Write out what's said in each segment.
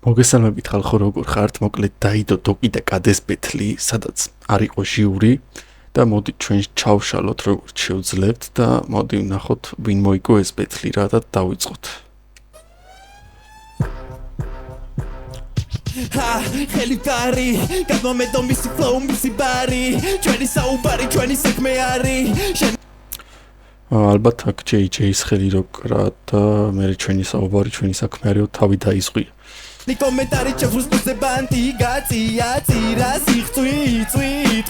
მოგესალმებით ხალხო, როგორ ხართ? მოკლედ დაიდო დოკი და კადეს ბეთლი, სადაც არ იყო ჟიური და მოდი ჩვენ ჩავშალოთ როგორც შევძლებთ და მოდი ვნახოთ ვინ მოიგო ეს ბეთლი რა და დავიწყოთ. ხელი კარი, გადმომედო მისი flow, მისი ბარი, ჩვენი საუბარი, ჩვენი საქმე არის. ალბათ აქ JJ-ის ხელი რო კრა და მე ჩვენი საუბარი, ჩვენი საქმე არისო თავი დაისყვია. Ni komentari čefruskuze banti gacია წირა სიხწვი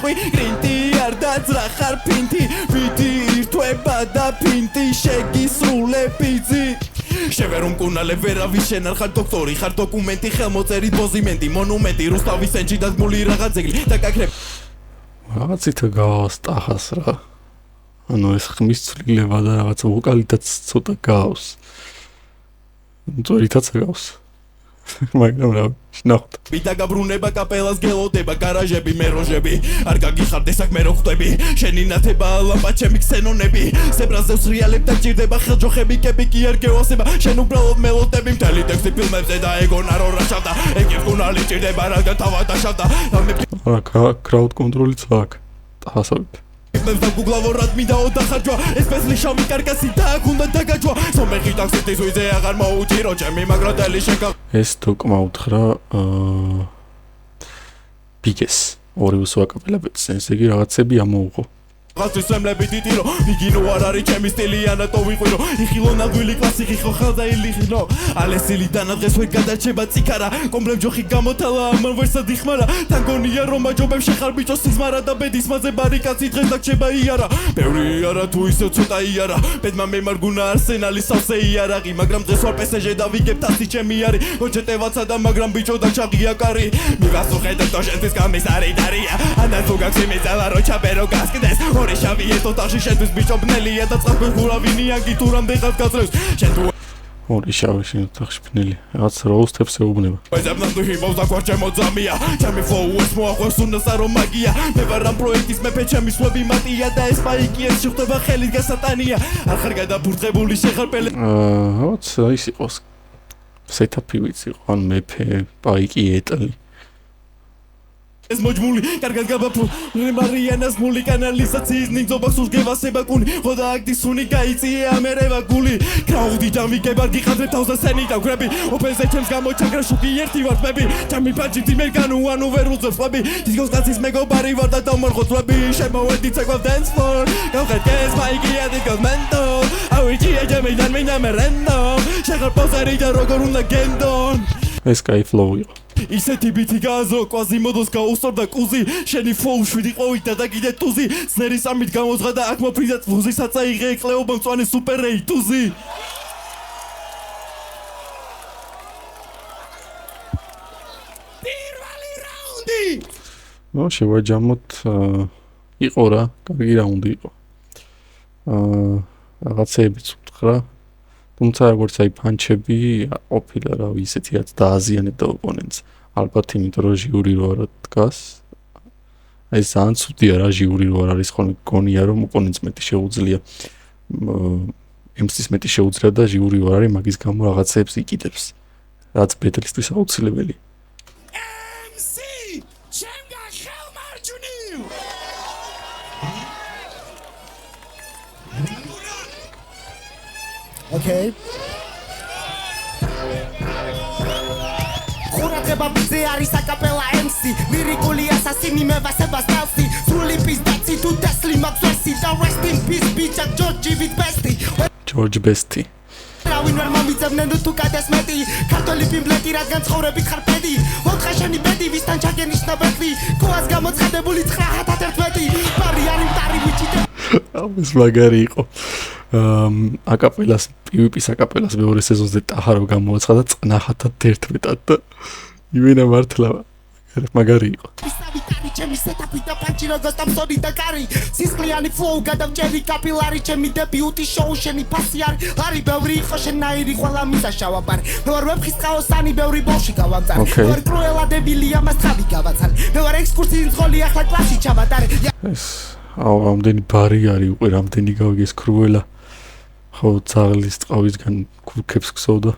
გრინტი არ დაძრახარ ფინტი ვიდი ირთვება და ფინტი შეგისრულებიძი შევერუნ კუნალე ვერავის შენ არ ხარ დოქტორი ხარ დოკუმენტი ხელმოწერი პოზიმენტი მონუმენტი რუსთავის ენჯი დადგმული რაღაც ძეგლი და კაკრებ რაღაცით გავასტახას რა ანუ ეს ხმის ცვლილება და რაღაც ვოკალითაც ცოტა გავს ძორითაც გავს მაგრამ რა ნახოთ ვიდა გაბრუნება კაპელას გელოდება გარაჟები მეროჟები არ გაგიხარდე საქმე რო ხვდები შენი ნათება ლამპა ჩემი ქსენონები სებრაზევს რეალებ და ჭირდება ხელჯოხები კები კი არ გევასება შენ უბრალოდ მელოდები მთელი ტექსტი ფილმებზე და ეგონა რო რაშავდა ეგ კუნალი ჭირდება რადგან თავად დაშავდა რა კრაუდ კონტროლიც აქვს ტახასავით და გუგლავორად მინდაო დახარჯვა ეს ბესლი შავი კარკასი და აქ უნდა დაგაჯვა სომეხი ტაქსისტის ვიზე აღარ მოუჭირო ჩემი მაგრადელი შეკა ეს დოკმა უთხრა ბიგეს ორი უსვაკაპელებს ესე იგი რაღაცები ამოუღო გასწრის სემლები დიდირო იგინო არ არის ჩემი სტილი ანატო ვიყვირო იხილო ნაგვილი კლასიკი ხო ხელდა ილიხინო ალესილი დანადღეს ვერ გადარჩება ციკარა კომბლემ ჯოხი გამოთალა ამან ვერსად იხმარა თანგონია რომ აჯობებ შეხარ ბიჭო სიზმარა და ბედის მაზე ბარიკაცი დღეს დაგჩება იარა ბევრი არა თუ ისე ცოტა იარა ბედმა მემარგუნა არსენალი სავსე იარაღი მაგრამ დღეს ვარ პესეჟე და ვიგებ თასი ჩემი არის ოჯეტევაცა და მაგრამ ბიჭო და ჩაღია კარი მივასუხედებ თო შენთვის გამისარი დარია ანა თუ გაქვს იმეძალა რო ჩაბერო გასკდეს ორი შავი ეთო ტახში შენთვის ბიჭო ბნელია და წყალქვეშ გურავინია გიტურამდე ხალხ გაძლევს შენ თუ ორი შავი შენ ტახში ბნელი რაღაც როუსტებს ეუბნება ვეზებნან თუ ჰიპოს და კვარ ჩემო ძამია ჩემი ფლოუს მოაყვეს უნასა რომ მაგია მე ვარ ამ პროექტის მეფე ჩემი სვები მატია და ეს პაიკი ეს შეხვდება ხელით გასატანია არ ხარ გადაბურთებული შეხარ პელე რაღაც ის იყოს სეტაპი ვიცი ხო ან მეფე პაიკი ეტლი ეს მოჯმული კარგად გაბაფო მარიანას მული კანალიზაციის ნინძობას უსგევასება კუნი ხოდა აქტისუნი გაიწია ამერევა გული კრაუდი ჯამიგებ არ გიხადრე თავზე სენი დავგრები ოფენზე ჩემს გამოჩაგრა შუქი ერთი ვარ თმები ჩემი პაჯიტი მე განუ ანუ ვერ უძებს ხვები დისკოს კაცის მეგობარი ვარ და დამარხოთლები შემოვედი ცეკვავ dance floor გავხერგეს მაიკია დისკოს მენტო ავიჭია ჯამიდან მე ნამერენდო შეხარ პოზარი და როგორ უნდა გენდონ ეს კაი ფლოუ იყო ისეთი ბითი გააზრო კვაზიმოდოს გაუსწორდა კუზი შენი ფლოუ შვიდი ყვით და კიდე ტუზი ზნერის ამით გამოძღა და აქ მოფრიდა ფუზი საწაიღე ეკლეობა მწვანე სუპერ რეი ტუზი პირველი რაუნდი ნუ შევაჯამოთ იყო რა კარგი რაუნდი იყო რაღაცეებიც უთხრა თუმცა როგორც აი პანჩები ყოფილა რა ისეთიაც დააზიანებდა ოპონენტს ალბათ იმიტომ რომ ჟიური რო არ დგას აი ძალიან ცუდია რა ჟიური რო არ არის ხოლმე გონია რომ ოპონენტს მეტი შეუძლია MC-ს მეტი შეუძლია და ჟიური რო არ არის მაგის გამო რაღაცებს იკიდებს რაც ბეთლისთვის აუცილებელი MC ჩემგან ხელმარჯვნივ Okay. ხურადება ბიძე არის აკაპელა MC ლირიკული ასასინი მე ვასებას ნალსი სული პიზდაცი თუ დასლი მაქვს ვერსი და rest in peace ბიჭა ჯორჯი ვით ბესტი ჯორჯ ბესტი რავინ ვერ მომიძებნენ თუ კადეს მეტი ქართული პიმპლეტი რადგან ცხოვრებით ხარ პედი ოთხა შენი ბედი ვისთან ჩაგენიშნა ბეთლი კუას გამოცხადებული 911 ბარი არის მტარი ვიჭი ეს მაგარი იყო აკაპელას PvP-ს აკაპელას მეორე სეზონზე ტაჰარო გამოაცხადა 911-ად და იმენა მართლა მაგარი იყო ჩემი სეტაპი და პანჩი როგორც ამსოდი და კარი სისხლიანი ფლოუ გადავჭერი კაპილარი ჩემი დებიუტი შოუ შენი ფასი არის ლარი ბევრი იყო შენაირი ყველა მისა შავაბარი მე ვარ ვებხის ყაოსანი ბევრი ბავში გავამწარი მე ვარ კრუელა დებილი ამას თავი გავაცალე მე ვარ ექსკურსიის ძღოლი ახლა კლასი ჩავატარე ეს ამდენი ბარი არის უკვე რამდენი გავიგეს კრუელა ხო ძაღლის ტყავისგან ქურქებს გსოვდა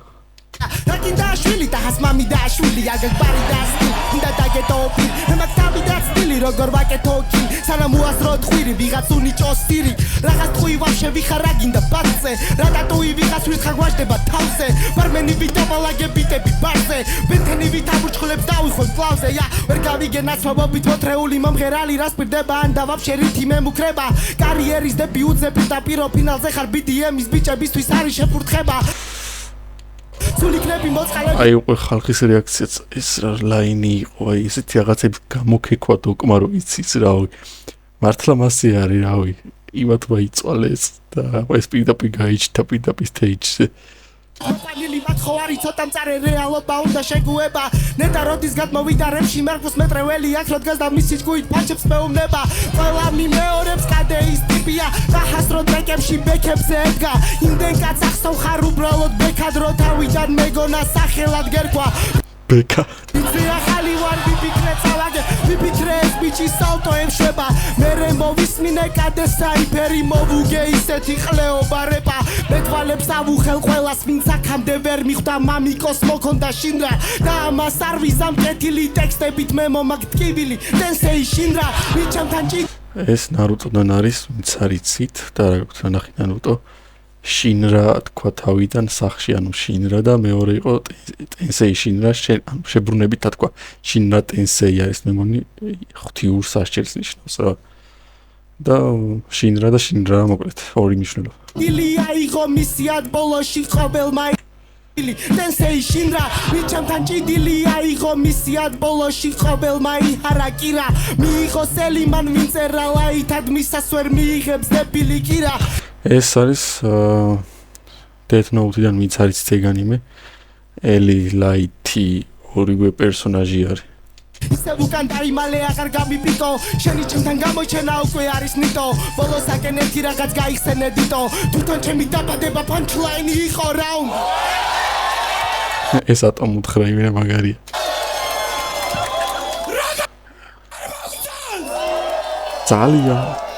Rakinda shvili da has mami da shvili agak bari da stil Inda da getopi Maktabi da stili rogor vaketoki Sana muazrot khwiri vigat unichos siri Ragas tkhui vavshe vixar raginda batse Ratatui vigas vis khagwashdeba tavse Barmeni vitabalage bitebi barse Benteni vitamurchkhlebs davixon flavze ya Ver gavige natsvabobit motrეული მომღერალი რას პირდება ან და ვაფშე რითი მემუქრება კარიერის დებიუტზე პირდაპირ ფინალზე ხარ BDM-ის ბიჭებისთვის არის შეფურთხება აი უკვე ხალხის რეაქციაც ეს რა ლაინი იყო აი ესეთი რაღაცები გამოგეკვა დოკმა რო იცის რავი მართლა მასე არის რავი იმათ ვაიწვალეს და ეს პირდაპირ გაიჩნდა პირდაპირ stage-ზე Panili matxoari ცოტა მწარე რეალობა უნდა შეგუება ნეტა როდის გადმოვიდა რემში მერგოს მეტრეველი აქ როდგას და მისი ჯგუით ფანჩებს მეუბნება ყველა მიმეორებს კადეის ტიპია და ჰასრო ტრეკებში ბექებზე ედგა იმდენ კაც ახსოვ ხარ უბრალოდ ბექად რო თავიდან მეგონა სახელად გერქვა ბეკა იცი ახალი ვარ ვიფიქრე წავაგე ვიფიქრე ეს ბიჭი სალტო ემშვება მერე მოვისმინე კადე საიფერი მოვუგე ისეთი ყლეობა რეპა მეთვალებს ავუხელ ყველას ვინც აქამდე ვერ მიხვდა მამიკოს მოქონდა შინრა და ამას არ ვიზამ კეთილი ტექსტებით მე მომაგტკივილი დენსეი შინრა მიჩამთან ჭი ეს ნარუტოდან არის ვინც არიცით და რა გაქვთ ნახი ნარუტო შინრა თქვა თავიდან სახში ანუ შინრა და მეორე იყო ტენსეი შინრა ანუ შებრუნებით თქვა შინრა ტენსეი არის მე მგონი ღვთიურ სასჯელს ნიშნავს რა და შინრა მოკლედ ორი მნიშვნელობა ილია იყო მისიად ბოლოში ყოველმა ტენსეი შინრა მიჩამთან ჭიდილი აიღო მისიად ბოლოში ყოველმა იჰარაკირა მიიღო სელიმან ვინც ერალაითად მისას ვერ მიიღებს დებილი კირა ეს არის Death Note-დან ვინც არის ცეგანიმე ელი ლაითი ორივე პერსონაჟი არის ისე უკან დაიმალე აღარ გამიფიტო შენი ჩემთან გამოჩენა უკვე არის ნიტო ბოლოსაკენ ერთი რაღაც გაიხსენე დიტო თვითონ ჩემი დაბადება პანჩლაინი იყო რაუნ ეს ატომ უთხრა იმენა მაგარია ძალიან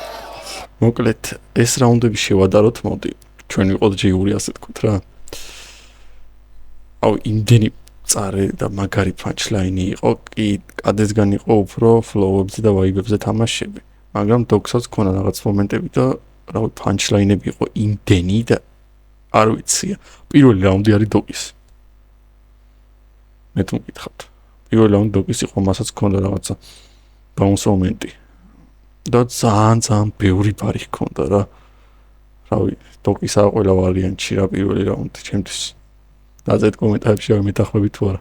მოკლედ ეს რაუნდები შევადაროთ მოდი ჩვენ ვიყოთ ჯიური ასე თქვით რა აუ იმდენი წარე და მაგარი პანჩლაინი იყო კი კადესგან იყო უფრო ფლოუებზე და ვაიბებზე თამაშები მაგრამ დოქსაც ქონა რაღაც მომენტები და რავი პანჩლაინები იყო იმდენი და არ ვიცია პირველი რაუნდი არის დოკის მე თუ მკითხავთ პირველი რაუნდი დოკის იყო მასაც ქონდა რაღაცა ბაუნს მომენტი და ძალიან ბევრი ბარი ჰქონდა რა რავი დოკისა ყველა ვარიანტში რა პირველი რაუნდი ჩემთვის დაწეთ კომენტარებში რა მეტახლები თუ არა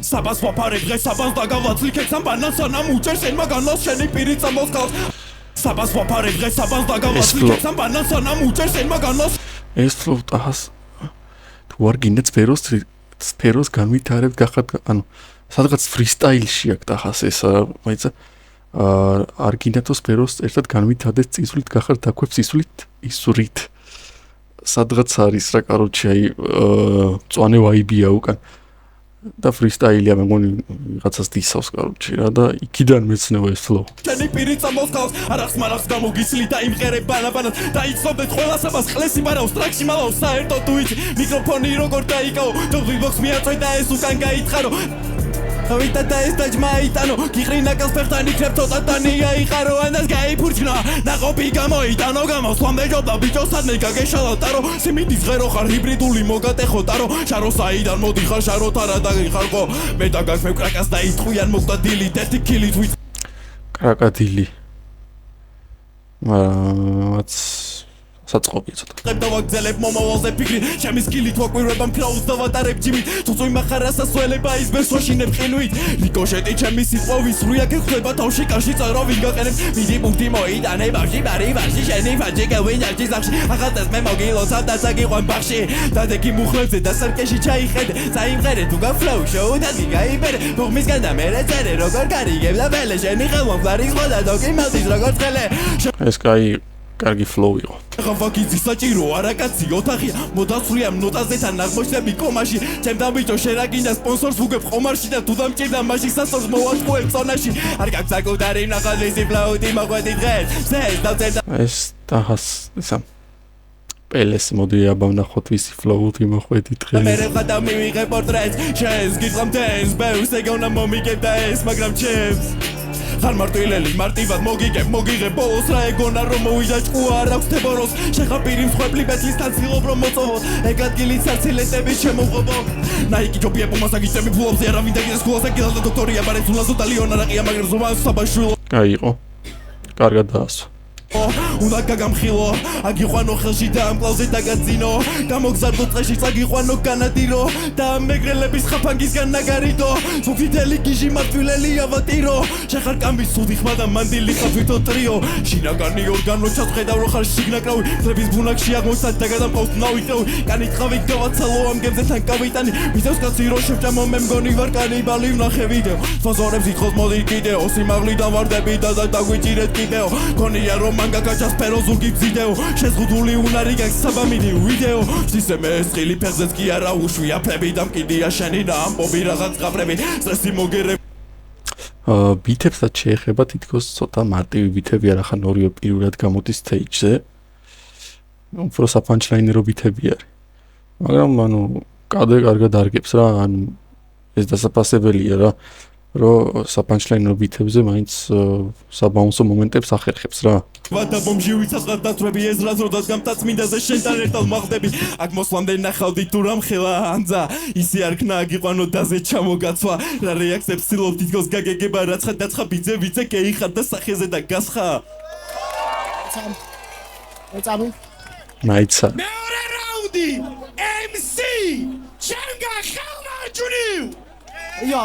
საბას ვაფარებ დღეს საბას დაგავაცლიქეთ ამ ბანანს ანამ უჭერს ენ მაგანას შენი პირი წამოსკავს საბას ვაფარებ დღეს საბას დაგავაცლიქეთ ამ ბანანს ანამ უჭერს ენ მაგანას ეს ფლოტას თუ არ გინდა სფეროს განვითარებ გახად ანუ სადღაც ფრისტაილში აქ დახას ეს მაიცა არ გინდა თუ სფეროს ერთად განვითარდეს წისვლით გახართ დაქვებს ისვრით სადღაც არის რა კაროჩი აი წვანე ვაიბია უკან და ფრისტაილია მე მგონი რაღაცას დისავს კაროჩი რა და იქიდან მეცნევა ეს ფლო შენი პირი წამოსკავს არახს მარახს გამოგიცლი და იმღერებ ბანაბანად და იცნობდეთ ყველას ამას ყლესი მარავს ტრაქში მალავს საერთოდ თუ იცი მიკროფონი როგორ დაიკავო დობლიბოქს მიაწვე და ეს უკან გაითხარო ავიტა და ეს დაჯმაიტანო გიხრინა კალფერთან იქნებ ცოტათანი აიყარო ანას გაიფურჩნა ნაყოფი გამოიტანო გამოს ვამბეჯობდა ბიჭოსადნე გაგეშალა ტარო სიმინდის ღერო ხარ ჰიბრიდული მოგატეხო ტარო შარო საიდან მოდიხარ შაროთ არა დაგიხარყო მე და გაგმევ კრაკას და იტყვიან მოგდა დილი ერთი კილი თვით კრაკადილი მაც საწყობია ცოტა ხებდა ვაგზელებ მომავალზე ფიქრი ჩემი სკილი თვაკვირვება მქრაუს და ვატარებ ჯიმით თუწვი მახარა სასველება ისბერს ვაშინებ ყინვით რიკოშეტი ჩემი სიტყვის რუია გეხვდება თავში კარში წარო ვინ გაყენებს მიდი პუნქტი მოიტანე ბავში ბარი ვარში შენი ფაჯი გავინარჩი სახში ახალწელს მე მოგილოცავ და საგიყვან ბახში დადექი მუხლებზე და სარკეში ჩაიხედე წაიმღერე თუ გაფლოუ შოუ და გიგაიბერე ბოღმისგან და მერე წერე როგორ გარიგებ და ბელე შენი ხელმომფლარი სხვა და დოკი მალდის როგორ წელე ეს კაი კარგი flow იყო. ხავაკიზი საჭირო არაკაცი ოთახია მოდასვლია ნოტაზე თან აღმოჩნდები კომაში ჩემ დამიჭო შენ რა გინდა სპონსორს უგებ ხომარში და თუ დამჭირდა მაშინ სასწორს მოვაწყვეტ წონაში არ გაქვს საკუთარი ნახალისი ფლაუტი მოყვეტი დღეს ზეს დავწერდა ეს დახას ისა პელეს მოდი აბავნახოთ ვისი flow-ი მოყვეტი დღეს. მე რეხა და მივიღე პორტრეტს შენს გიწყამ დენს ბევრს ეგონა მომიგებ და ეს მაგრამ ჩემს ხარ მარტვილელი მარტივად მოგიღებ ბოლოს რა ეგონა რომ მოვიდა ჭკუა არ აქვს თებოროს შეხაპირი მსხვერპლი ბეთლის თან ცდილობ რომ მოწოვოთ ეგ ადგილით საცილეთები შემოღობო ნაიკი ჯობია პომასაგიწები ფულობზე არავინ დაგიდეს ქულასა კიდალ და დოქტორია ბარეთულასო და ლიონარაყია მაგრამ ზომას საბაშვილო კაი იყო. კარგად დაასვა. უნდა გაგამხილო აგიყვანო ხელში და ამ კლავზე დაგაძინო გამოგზარდო წეში წაგიყვანო განადირო და მეგრელების ხაფანგისგან ნაგარიდო სუფითელი გიჟი მარტვილელი ავატირო შეხარ კამბის სუდი ხმა და მანდილი ხაფვითო ტრიო შინაგანი ორგანო ჩაწყედავ რო ხარ შიგნაკრავი წლების ბუნაკში აღმოსად დაგადამყავს ნავიტევი კანით ხავი გავაცალო ამ გემზე თან კავიტანი მიწევს კაცი რო შევჭამო მე მგონი ვარ კანიბალი ვნახე ვიდეო სპონსორებს იხოს მოდი კიდეო სიმაღლი დავარდები და დაგვიჭირეთ კიდეო გონია რომ მანგაკაჩას ფეროზურგი ვიდეო შეზღუდული უნარი გაქვს საბამიდი ვიდეო ვსისემე ესხილი ფეხზეც კი არა უშვია ფლები და მკიდია შენი და ამბობი რაღაც ყაბრები სტრესი მოგერები ბითებსაც შეეხება თითქოს ცოტა მარტივი ბითები არ ახან ორივე პირველად გამოდის stage-ზე უფრო საფანჩლაინერო ბითები არის მაგრამ ანუ კადე კარგად არგებს რა ანუ ეს დასაფასებელია რა რომ საფანჩლაინერო ბითებზე მაინც საბაუნსო მომენტებს ახერხებს რა ვადა ბომჟი ვიცაცხად დათვრები ეზრას როდას გამტაცმინდაზე შენთან ერთად მაღდები აქ მოსვლამდე ნახავდი თუ რამ ხელა ანძა ისე არ ქნა აგიყვანო დაზე ჩამოგაცვა რა რეაქციებს ცდილობ თითქოს გაგეგება რაცხა დაცხა ბიძე ვიცე გეიხარ და სახეზე და გასხა ეცამი მაიცა მეორე რაუნდი MC ჩემგა ხალმაჯუნი იო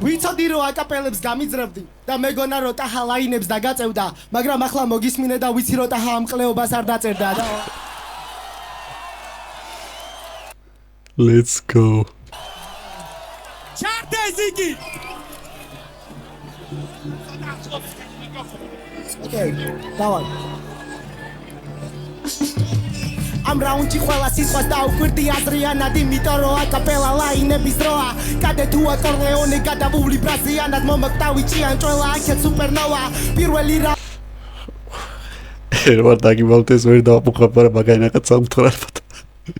ვიცოდი რომ აკაპელებს გამიძრებდი და მეგონა რომ ტაჰა ლაინებს დაგაწევდა მაგრამ ახლა მოგისმინე და ვიცი რომ ტაჰა ამ ყლეობას არ დაწერდა და Let's go ჩარტეზიკი ოკეი დავай ამ რაუნდში ყველა სიცხეს დაუკვირდი აზრიანად იმიტომ რომ აკაპელა ლაინების დროა კადე თუ აკორდეონე გადავული ბრაზიანად მომოკვდავი ჭიანჭველა აქეთ სუპერნოვა პირველი ვარ დაგიმავდეს ვერ დავაპუხებ მაგაინაკაც სამთხრალბათ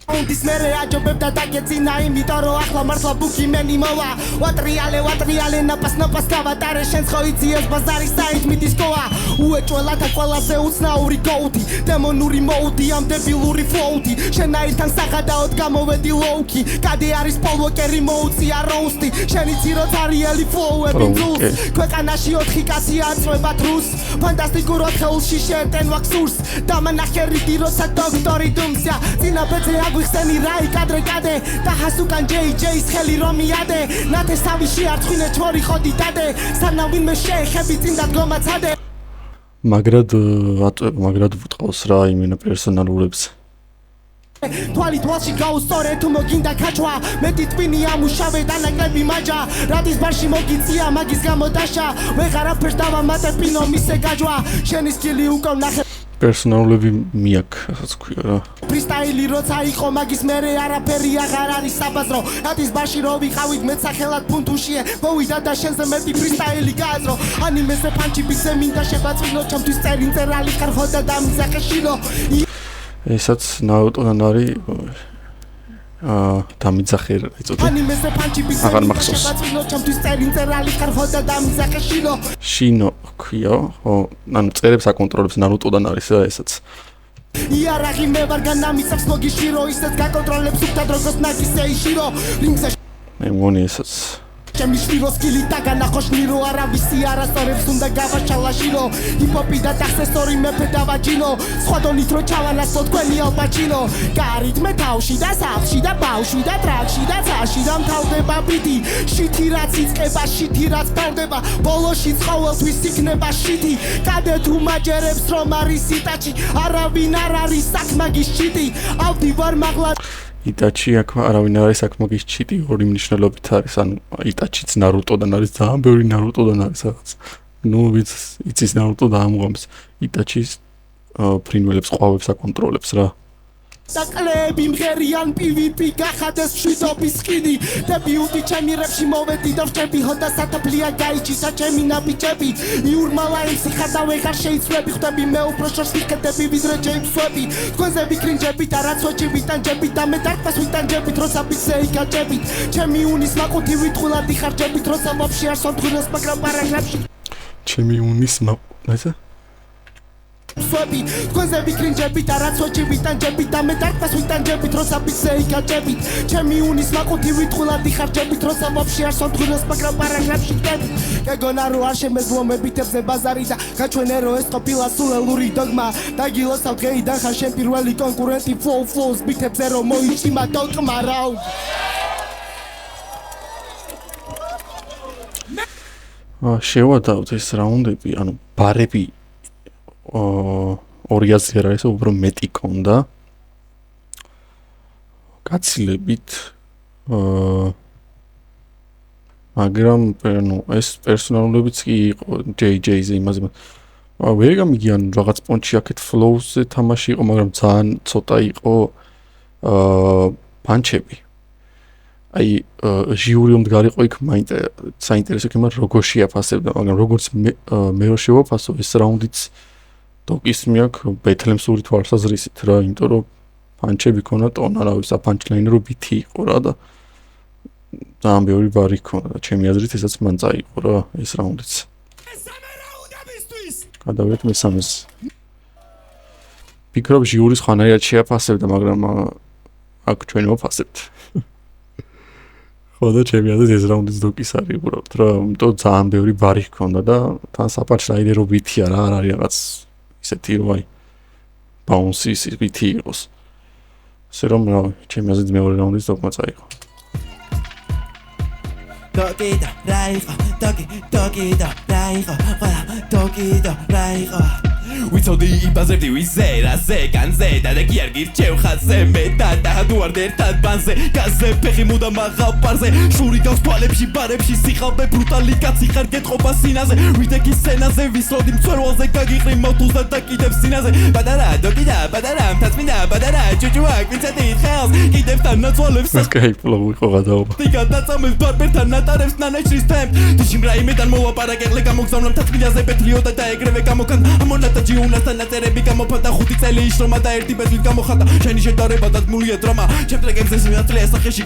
Undis mere ajobebda dagetsina იმიტომ რომ ახლა მართლა ბუქიმენი მოვა ვატრიალე ნაპას გავატარე შენს ხო იცი ეს ბაზარი საით მიდისკოა უეჭველათა ყველაზე უცნაური გოუთი დემონური მოუდი ამ დებილური ფლოუთი შენაირთან საღადაოდ გამოვედი ლოუქი კადე არის პოლვოკერი მოუწია როუსტი შენ იცი რომ თარიელი ფლოუები ძულს ქვეყანაში 4 კაცი აწვება თრუს ფანტასტიკურად ხელში შეეტენ ვაქსურს დამანახერიდი როცა დოქტორი დუმსია წინაბეძე აგვიხსენი რაი კადრე და ჰასუკან ჯეის ხელი რომ მიადე ნათეს თავი შეარწვინე ჩორი ხოდი დადე სანამ ვინმე შეეხები წინ დადგომაცადე მაგრად ვუტყავს რა იმენა პერსონალურებს თვალი თვალში გაუსწორე თუ მოგინდა ქაჩვა მეტი ტვინი ამუშავე და ნაკლები მაჯა რადის ბარში მოგიწია მაგის გამო დაშა ვეღარაფერს დავამატებ პინო მისე გაჯვა შენი სკილი უკვე ვნახე პერსონალები მიაკ ასაც ქვია რა ფრისტაილი როცა იყო მაგის მერე არაფერი აღარ არის საბაზრო რადის ბარში რო ვიყავით მეც სახელად ფუნთუშიე მოვიდა და შენზე მეტი ფრისტაილი გააზრო ანიმეზე პანჩი ბიცე მინდა შევაწვინო ჩემთვის წერინწერალი ხარხო და დამიზახე შილო ესაც ნაუტონან არის დამიძახე იწოდება ანიმეზე პანჩი ბიცე აღარ მახსოვს შევაწვინო ჩემთვის წერინწერალი ხარხო და დამიზახე შილო შინო ქვია ხო ანუ წერებს აკონტროლებს ნარუტოდან არის რა ესაც იარაღი მე ვარ განამიცავს მოგიშირო ისეთ გაკონტროლებს უკთად როგორც ნაკისე იშირო რინგზე მე მგონი ესაც ჩემი შვირო სკილი დაგანახოშნირო არავისი არასწორებს უნდა გავაშალაშირო ჰიპ-ჰოპი და ტაქსესტორი მეფე დავაჯინო სხვა დონით რო ჩავანასო თქვენი ალპაჩინო გარით მე თავში და სახლში და ბავშვი და ტრაქში და წაში და მთავრდება ბიტი შითი რაც იწყება შითი რაც ფარდება ბოლოში ყოველთვის იქნება შითი კადე თუ მაჯერებს რომ არის იტაჩი არავინ არ არის საკმაგის ჩიტი ავდივარ მაღლა იტაჩი აქ არავინ არ არის საკმაგის ჩიტი ორი მნიშვნელობით არის ანუ იტაჩიც ნარუტოდან არის ძალიან ბევრი ნარუტოდან არის რაღაც ნუ იცის ნარუტო და ამღამს იტაჩის ფრინველებს ყვავებს აკონტროლებს რა. საკლები მღერიან PvP გახადეს მშვიდობის სკინი დებიუტი ჩემი რეპში მოვედი და ვჭები ჰოდა სათაფლია გაიჩისა ჩემი ნაბიჯები იურმალაინსი ხადა ვეღარ შეიცვლები ხვდები მე უფრო შორს ვიხდები ვიდრე ჯეიმსვები თქვენზე ვიქრინჯებით და რაც ვეჭები ტანჯებით და მე დარფას ვიტანჯებით როცა ბიძე იკაჭებით ჩემი უნის მაყუთი ვიტყვილად იხარჯებით როცა ვაფშე არ სონთხილოს მაგრამ პარაგრაფში ჩემი უნის მაყუთი სვები თქვენზე ვიქრინჯებით და რაც ვეჭები ტანჯებით და მე დარფას ვიტანჯებით როცა ბიძე იკაჭებით ჩემი უნის მაყუთი ვიტყვილად იხარჯებით როცა ვაფშე არ სონთხილოს მაგრამ პარაგრაფში ვტები გეგონა რო არ შემეძლო მებითებზე ბაზარი და გაჩვენე რო ეს ყოფილა სულელური დოგმა დაგილოსავ დღეიდან ხარ შენ პირველი კონკურენტი flows ბითებზე რომ მოიჭიმა დოკმა რაუ შევადავთ ეს რაუნდები, ანუ ბარები 2000 არ არის, უბრალოდ მეტი კონდა. გაცილებით მაგრამ ნუ ეს პერსონალებიც კი იყო JJ-ზე იმაზე. ვერ გამიგიან რაღაც პონჩი აქეთ flows-ზე თამაში იყო, მაგრამ ძალიან ცოტა იყო პანჩები. აი ჟიური მომდგარიყო იქ საინტერესო იქნება როგორ შეაფასებდა, მაგრამ როგორც მე რო შევაფასო ეს რაუნდიც დოკის მიაქვს ბეთლემსური თვალსაზრისით რა, იმიტომ რომ პანჩები ქონა ტონა რა ვიცი, პანჩლაინი რო ბითი იყო რა და ძალიან ბევრი ბარი ქონა და ჩემი აზრით ესაც მან წაიყო რა ეს რაუნდიც. მესამე რაუნდებისთვის. გადავიდეთ მესამეს. ფიქრობ ჟიურის ხანარიად შეაფასებდა, მაგრამ აქ ჩვენ ვაფასებთ. ხო და ჩემი აზრით ეს რაუნდიც დოკის არის უბრალოდ რა, იმიტომ ძალიან ბევრი ბარი ჰქონდა და თან საპანჩლაინი რო ბითია რა, არ არის რაღაც ისეთი რო აი ბაუნსის ბითი იყოს. ასე რომ რა, ჩემი აზრით მეორე რაუნდიც დოკმა წაიღო. Doki da raiqa, doki da raiqa, doki da raiqa. ვიცოდი იბაზებდი ვიზე რაზე განზე და კი არ გირჩევ ხაზზე მე და თუ არ ერთად ბანზე გაზზე ფეხი მუდამ მაღალ პარზე შური გავს თვალებში ბარებში სიხალბე ბრუტალი კაცი ხარ გეტყობა სინაზე ვიდექი სცენაზე ვისროდი მწვერვალზე გაგიყრი მოთუს და დაკიდებ სინაზე პატარა დოკი და პატარა მთაწმინდა პატარა ჯუჯუა გვიცედი ხელს კიდევ თანაცვალებს სკაიპლო ვიყო გადაობა დიგა დაწამებს ბარბერთან ნატარებს ნანაჩრის თემ დიშიმ რაიმედან მოვაპარაკერლე გამოგზავნა მთაწმინდაზე პეტრიოტა და ეგრევე გამოგან ამონატა ჯიუნასთან აწერები გამოფანტა 5 წელი ისრომა და ერთი ბედლით გამოხატა შენი შედარება დაგმულია დრამა ჩემ ტრეკებზე სიმართლეა სახეში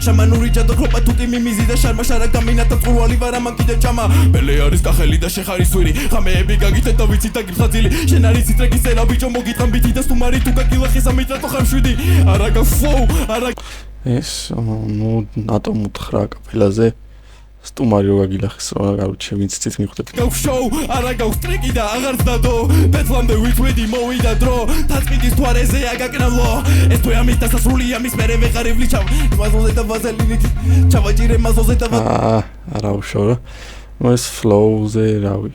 შამანური ჯადოქროპა თუკი მიმიზი და შარმა შარა გამინათა წურვალი ვარ ამან კიდევ ჭამა ბელე არის კახელი და შეხარისვირი ხამეები გაგითეთ და ვიცით და გიხაზილი შენ არის ტრეკის ენა ბიჭო მოგიტყან ბითი და სტუმარი თუ გაგილახისა მიტრატო ხამშვიდი არაგა ფლოუ არა ეს ნუ ნატომ უთხრა კაპელაზე სტუმარი რო გაგილახის რა გავჩე ვინც ცით მიხვდეთ გავშოუ არა გავსტრიკი და აღარ ძდადო ბეთლამდე ვითვიდი მოვიდა დრო თაწმინდის თვარეზეა გაკნავლო ეს თუ ამის დასასრულია მის მერე ვეღარ ვლიჩავ მაზოზე და ვაზელინით ჩავაჭირე მაზოზე და არა უშორა ნუ ეს ფლოუზე რავი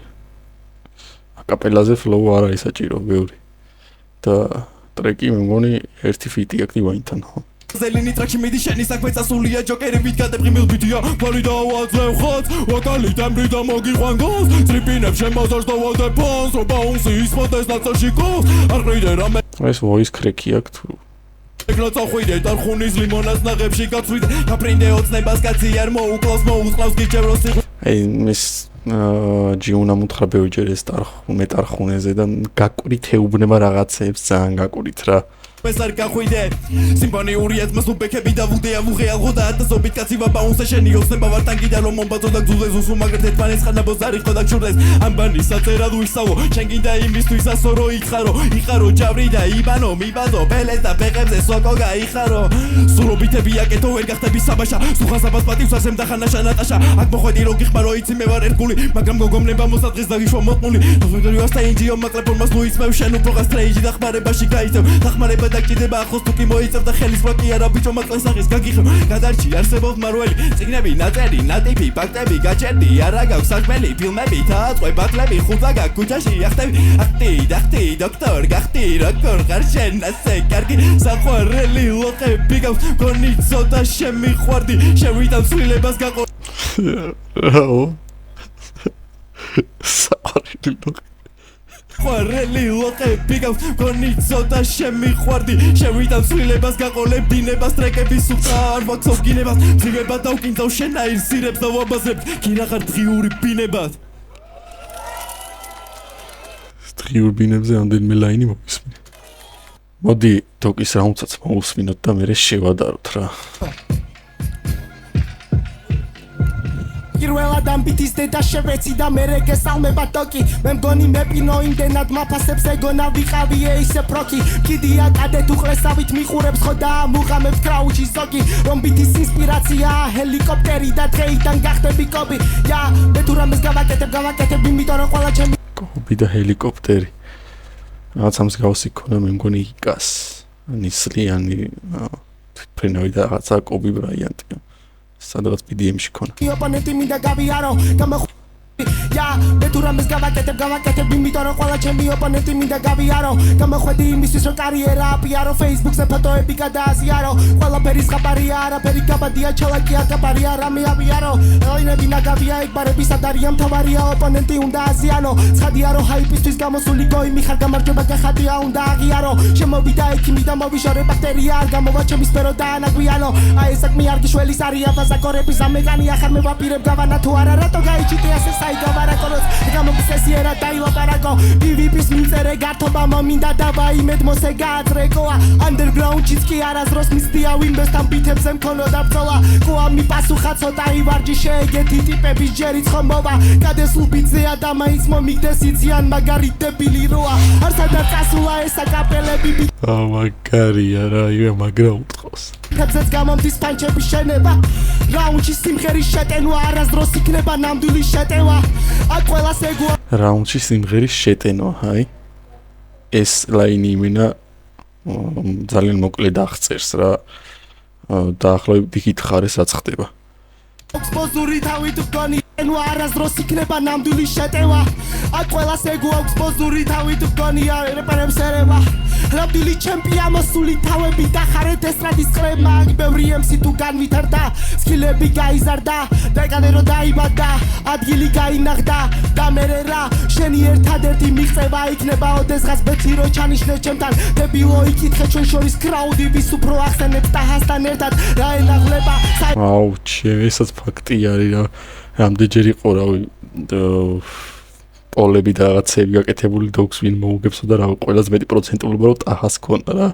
აკაპელაზე ფლოუ არ არის საჭირო ბევრი და ტრეკი მე მგონი ერთი ფიტი აქვს ვაინთან ხო ზელინი ტრაკში მიდი შენი საქმე წასულია ჯოკერებით გადაბრი მილბითია ვარი დავაძლევ ხოც ვოკალი დამბრი და მოგიყვან გოს ტრიპინებს შემოზარს და ვადე ფონს რო ბაუნსი ისმოდეს ნაცაში გოს არ ყიდე რამე ეს voice crack-ი აქვს თუ ეგროცა ხვიდე ტარხუნის ლიმონას ნაღებში გაცვიდე გაფრინდე ოცნებას კაცი არ მოუკლავს მოუწყავს გიჭევროსი აი ეს ჯიუნა მუთხრა ბევრჯერ ეს მეტარხუნეზე და გაკვრითეუბნება რაღაცეებს ძალიან გაკვრით რა პესარ გახვიდე სიმფონიური ეთმოს უბექები და ვუდეა ვუღეალღო და ათასობით კაცი ვაბაუნსე შენი ოცნება ვარ ტანგიდა რომ მომბაძო და გძულეს უსუმაგრეთ ერთმანეთს ხანაბოს არ იხო და ჩურდეს ამბანი საწერად ვისავო შენ გინდა იმისთვის ასორო იხარო ჯავრი და იბანო მიბაზო ბელეს და ფეხებზე სოკო გაიხარო სურობითები აკეთო ვერ გახდები საბაშა სუხასაბას პატივსას ემდახანაშა ნატაშა აქ მოხვედი რო გიხმარო იცი მე ვარ ერთგული მაგრამ გოგომნება მოსადღეს და გიშვა მოტმული ვიგრიოს და ინჯიო მაკლეფორმას ლუიცმევ შენ უფრო გასტრეიჯი და ხმარებაში გაიწევ დახმარება დაგჭირდება ახლოს თუ კი მოიწევ და ხელის ვაკი არა ბიჭო მაკლეს აღის გაგიხევ გადარჩი არსებობს მარველი წიგნები ნაწერი ნატიფი ფაქტები გაჭერდი არა გაქვს საქმელი ფილმები თაწყე ბაკლები ხუძა გაკუჯაში ახტი დოქტორ გახტი როგორ ხარ შენ ასე კარგი საყვარელი ლოყები გაქვს გონი ცოტა შემიყვარდი შევიტან ცვლილებას გაყო რაო საყვარელი ლოყები ყვარელი ლოყები გაქვს გონი ცოტა შემიყვარდი შევიტან ცვლილებას გაყოლებ დინებას ტრეკების უცხა არ ვაქცევ გინებას ძივება დავკინწავ შენაირ სირებს და ვაბაზრებ გინახარ დღიური ბინებად დღიურ ბინებზე ამდენიმე ლაინი მოვისმინე მოდი დოკის რაუნდსაც მოვუსმინოთ და მერე შევადაროთ რა პირველად ამბითის დედა შევეცი და მერე გესალმება დოკი მე მგონი მეპინო იმდენად მაფასებს ეგონა ვიყავიე ისე პროკი კიდია კადეთ უყლესავით მიყურებს ხო და მუღამებს კრაუჩი ზოგი რომ ბითის ინსპირაცია ჰელიკოპტერი და დღეიდან გახდები კობი ია მე თუ რამეს გავაკეთებ იმიტომ რომ ყველა ჩემი კობი და ჰელიკოპტერი რაღაც ამის გავსი ქონა მე მგონი იკას ნისლიანი ფრენავი და რაღაცა კობი ბრაიანტი სადღაც PDM-ში ქონა ოპონენტი მინდა გავიარო ია მე თუ რამეს გავაკეთებ იმიტომ რომ ყველა ჩემი ოპონენტი მინდა გავიარო გამოხვედი იმისთვის რომ კარიერა აპიარო Facebook-ზე ფოტოები გადააზიარო ყველაფერი ზღაპარია არაფერი გაბადია ჩალაკია გაბარია რამე ავიარო ლაინები ნაგავია ეგბარების ადარია მთავარია ოპონენტი უნდა აზიანო ცხადია რომ ჰაიპისთვის გამოსული გოიმი ხარ გამარჯობა გახადია უნდა აღიარო შემოვიდა ექიმი და მოვიშორე ბაქტერია არ გამოვა ჩემი სფერო და ანაგვიანო აი ეს საქმე არ გიშველის არია ბაზაკორების ამეგანია ხარ მე ვაპირებ გავანა თუ არა რატო გაიჭიტე ასე გამარაკონოს გამოგსესიერა დაილაპარაკო PvP-ს მიწერე გართობა მომინდა და ვაიმედ მოსე გააძრეკოა underground-იც კი არაზროს მისდია ვინმესთან ბითებზე მქონოდა ბრძოლა ყოა მიპასუხა ცოტა ივარჯი შეეგეთი ტიპების ჯერიც ხომბობა გადესულ ბიძეა და მაინც მომიგდეს იციან მაგარი დებილი როა არსადაც ასულა ეს აკაპელები მაგარია რა იგივე მაგრა უტყავს კაცებს გამომდის პანჩები შენება რაუნდში სიმღერის შეტენვა არასდროს იქნება ნამდვილი შეტევა აქ ყველას ეგუა რაუნდში სიმღერის შეტენვა აი ეს ლაინი იმენა ძალიან მოკლედ აღწერს რა დაახლოებით გითხარეს რაც ხდება ოქსპოზური თავით ვგონი ნუ არასდროს იქნება ნამდვილი შეტევა აქ ყველას ეგუა ოქსპოზური თავით ვგონი რეპერებს ერევა ნამდვილი ჩემპია მოსული თავები დახარეთ ესტრადის ყრემა ბევრი MC თუ განვითარდა სკილები გაიზარდა დაკადე რო დაიბადა ადგილი გაინახდა და მერე რა შენი ერთადერთი მიღწევა იქნება ოდესღაც ბეცი რო ჩანიშნე ჩემთან დებილო იკითხე ჩვენ შორის კრაუდი ვის უფრო ახსენებს ტაჰასთან ერთად რა ენაღლება აუ ჩემ ესაც ფაქტი არის რა რამდენჯერ იყო რავი პოლები და რაღაცები გაკეთებული დოქს ვინ მოუგებსო და რა ყველაზე მეტი პროცენტულობა რომ ტაჰას ქონდა რა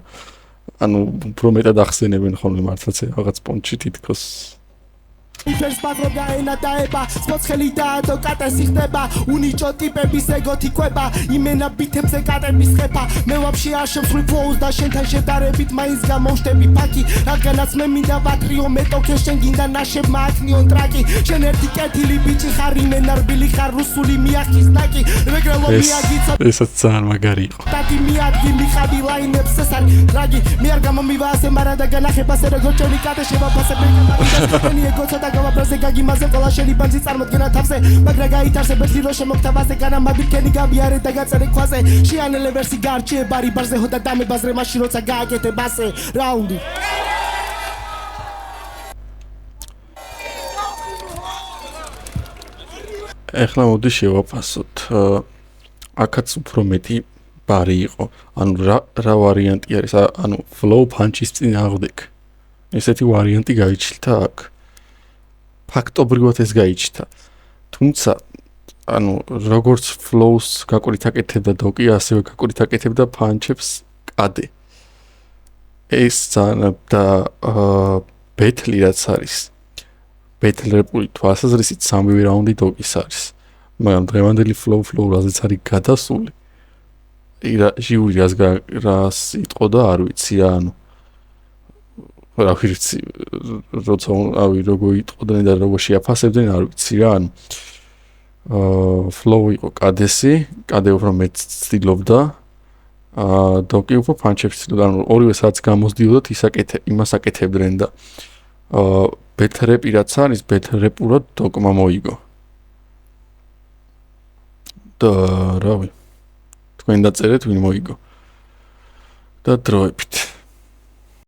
ანუ უფრო მეტად ახსენებენ ხოლმე მართლაც რაღაც პონჩი თითქოს იფერს პატროგა ენა დაება სპოცხელი და ადვოკატესი ხდება უნიჭო ტიპების ეგოთი კვება იმენა ბითებზე კატების ხება მე ვაფშე არ შემსვლი ფლოუს და შენთან შედარებით მაინც გამოვშტები ფაკი რადგანაც მე მინდა ვაკრიო მეტოქე შენ გინდა ნაშებმა აკნიონ ტრაკი შენ ერთი კეთილი ბიჭი ხარ იმენარბილი ხარ რუსული მიახის ნაკი რეგრელო მიაგიცა ესაც ძალიან მაგარი იყო ტაკი მიადგი მიხადი ლაინებს ეს არის რაგი მე არ გამომივა ასე მარა და განახებას როგორ ჩემი კატე შევაფასებ მე ეგოცა გავაპრაზე გაგიმაზე ყველა შენი ბანძი წარმოდგენა თავზე მაგრა გაითარსებეთ ლილო შემოგთავაზე განამადი ქენი გავიარე და გაწერე ქვაზე შეანელე ვერსი გარჩე ბარი ბარზე ჰოდა დამებაზრე მაშინ როცა გააკეთე ბასე რაუნდი ეხლა მოდი შევაფასოთ აქაც უფრო მეტი ბარი იყო ანუ რა ვარიანტი არის ანუ flow punch-ის წინააღმდეგ ესეთი ვარიანტი გაიჩნდა აქ ფაქტობრივად ეს გაიჩნდა თუმცა ანუ როგორც flows გაკვირით აკეთებდა დოკი ასევე გაკვირით აკეთებდა punch-ებს კადე ეს და ბეთლი რაც არის ბეთლერებული თვალსაზრისით სამივე რაუნდი დოკის არის მაგრამ დღევანდელი flow რაზეც არის გადასული ჟიური რას იტყო და არ ვიცი რა ანუ რა ვიცი როცა ავი როგორ იტყოდნენ და როგორ შეაფასებდნენ არ ვიცი რა ანუ flow იყო კადესი კადე უფრო მეც ცდილობდა დოკი უფრო პანჩებს ცდილობდა ანუ ორივე სადაც გამოსდიოდათ იმას აკეთებდნენ და ბეთრეპი რაც არის ბეთრეპურად დოკმა მოიგო და რავი თქვენ დაწერეთ ვინ მოიგო და დროებით